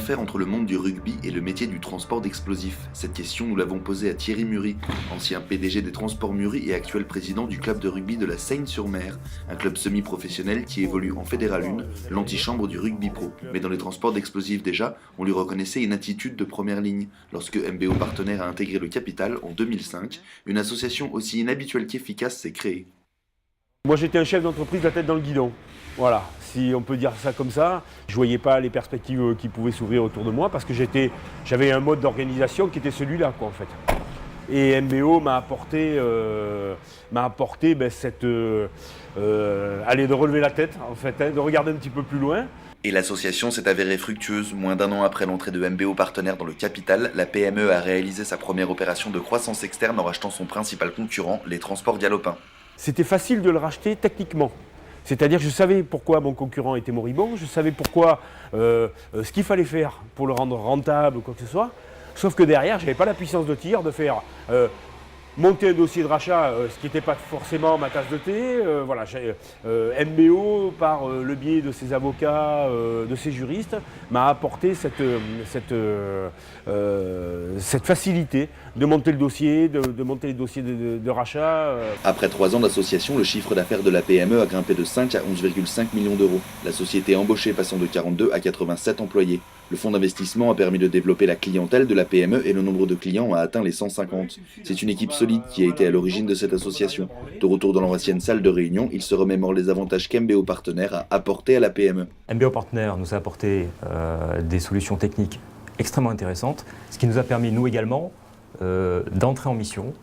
faire entre le monde du rugby et le métier du transport d'explosifs? Cette question, nous l'avons posée à Thierry Muri, ancien PDG des Transports Muri et actuel président du club de rugby de la Seyne-sur-Mer, un club semi-professionnel qui évolue en Fédéral 1, l'antichambre du rugby pro. Mais dans les transports d'explosifs déjà, on lui reconnaissait une attitude de première ligne. Lorsque MBO Partenaire a intégré le Capital en 2005, une association aussi inhabituelle qu'efficace s'est créée. Moi j'étais un chef d'entreprise la tête dans le guidon, voilà, si on peut dire ça comme ça. Je ne voyais pas les perspectives qui pouvaient s'ouvrir autour de moi parce que j'avais un mode d'organisation qui était celui-là en fait. Et MBO m'a apporté de relever la tête en fait, de regarder un petit peu plus loin. Et l'association s'est avérée fructueuse. Moins d'un an après l'entrée de MBO Partenaire dans le Capital, la PME a réalisé sa première opération de croissance externe en rachetant son principal concurrent, les Transports Galopin. C'était facile de le racheter techniquement. C'est-à-dire que je savais pourquoi mon concurrent était moribond, je savais pourquoi ce qu'il fallait faire pour le rendre rentable ou quoi que ce soit. Sauf que derrière, je n'avais pas la puissance de tir de faire monter un dossier de rachat, ce qui n'était pas forcément ma tasse de thé. Voilà, MBO, par le biais de ses avocats, de ses juristes, m'a apporté cette facilité de monter le dossier, de monter les dossiers de rachat. Après 3 ans d'association, le chiffre d'affaires de la PME a grimpé de 5 à 11,5 millions d'euros. La société a embauché passant de 42 à 87 employés. Le fonds d'investissement a permis de développer la clientèle de la PME et le nombre de clients a atteint les 150. C'est une équipe solide qui a été à l'origine de cette association. De retour dans leur ancienne salle de réunion, il se remémore les avantages qu'MBO Partenaire a apportés à la PME. MBO Partenaire nous a apporté des solutions techniques extrêmement intéressantes, ce qui nous a permis, nous également, d'entrer en mission,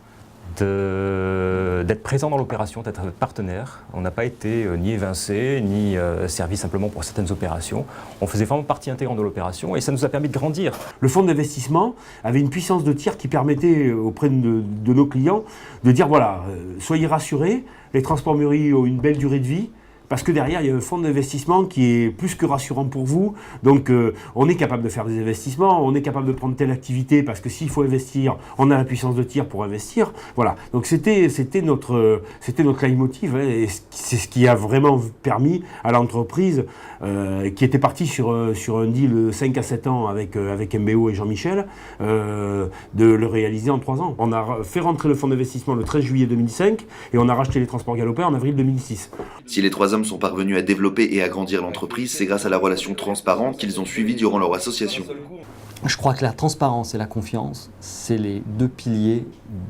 d'être présent dans l'opération, d'être partenaire. On n'a pas été ni évincé, ni servi simplement pour certaines opérations. On faisait vraiment partie intégrante de l'opération et ça nous a permis de grandir. Le fonds d'investissement avait une puissance de tir qui permettait auprès de nos clients de dire voilà, soyez rassurés, les Transports Muri ont une belle durée de vie. Parce que derrière, il y a un fonds d'investissement qui est plus que rassurant pour vous. Donc, on est capable de faire des investissements, on est capable de prendre telle activité, parce que s'il faut investir, on a la puissance de tir pour investir. Voilà. Donc, c'était notre leitmotiv, hein, et c'est ce qui a vraiment permis à l'entreprise, qui était partie sur un deal 5 à 7 ans avec MBO et Jean-Michel, de le réaliser en 3 ans. On a fait rentrer le fonds d'investissement le 13 juillet 2005 et on a racheté les Transports Galopin en avril 2006. Si les 3 hommes sont parvenus à développer et agrandir l'entreprise, c'est grâce à la relation transparente qu'ils ont suivie durant leur association. Je crois que la transparence et la confiance, c'est les 2 piliers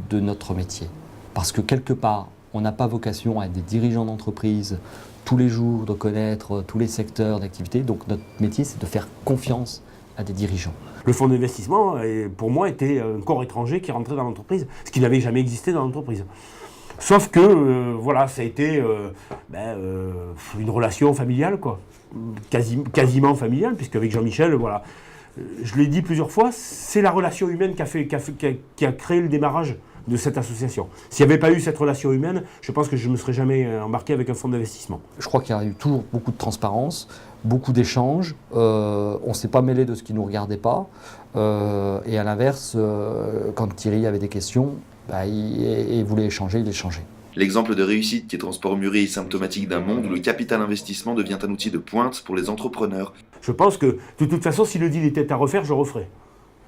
de notre métier. Parce que quelque part, on n'a pas vocation à être des dirigeants d'entreprise tous les jours, de connaître tous les secteurs d'activité. Donc notre métier, c'est de faire confiance à des dirigeants. Le fonds d'investissement, pour moi, était un corps étranger qui rentrait dans l'entreprise, ce qui n'avait jamais existé dans l'entreprise. Sauf que, voilà, ça a été une relation familiale, quoi. Quasiment familiale, puisque avec Jean-Michel, voilà, je l'ai dit plusieurs fois, c'est la relation humaine qui a créé le démarrage de cette association. S'il n'y avait pas eu cette relation humaine, je pense que je ne me serais jamais embarqué avec un fonds d'investissement. Je crois qu'il y a eu toujours beaucoup de transparence, beaucoup d'échanges. On ne s'est pas mêlé de ce qui ne nous regardait pas. Et à l'inverse, quand Thierry avait des questions, il voulait échanger, il échangeait. L'exemple de réussite qui est Transports Muri est symptomatique d'un monde où le capital investissement devient un outil de pointe pour les entrepreneurs. Je pense que, de toute façon, si le deal était à refaire, je le referais.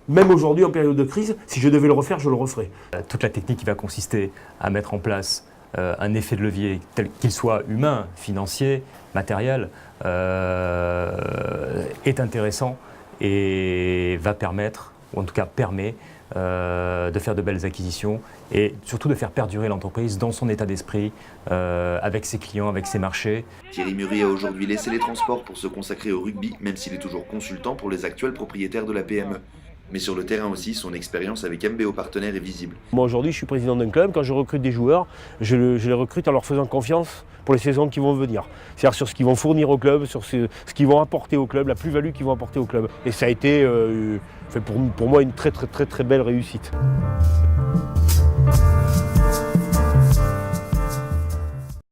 Même aujourd'hui, en période de crise, si je devais le refaire, je le referais. Toute la technique qui va consister à mettre en place un effet de levier, tel qu'il soit humain, financier, matériel, est intéressant et va permettre, ou en tout cas permet, de faire de belles acquisitions et surtout de faire perdurer l'entreprise dans son état d'esprit, avec ses clients, avec ses marchés. Thierry Muri a aujourd'hui laissé les transports pour se consacrer au rugby, même s'il est toujours consultant pour les actuels propriétaires de la PME. Mais sur le terrain aussi, son expérience avec MBO Partenaire est visible. Moi aujourd'hui, je suis président d'un club. Quand je recrute des joueurs, je les recrute en leur faisant confiance pour les saisons qui vont venir. C'est-à-dire sur ce qu'ils vont fournir au club, sur ce qu'ils vont apporter au club, la plus-value qu'ils vont apporter au club. Et ça a été pour moi une très belle réussite.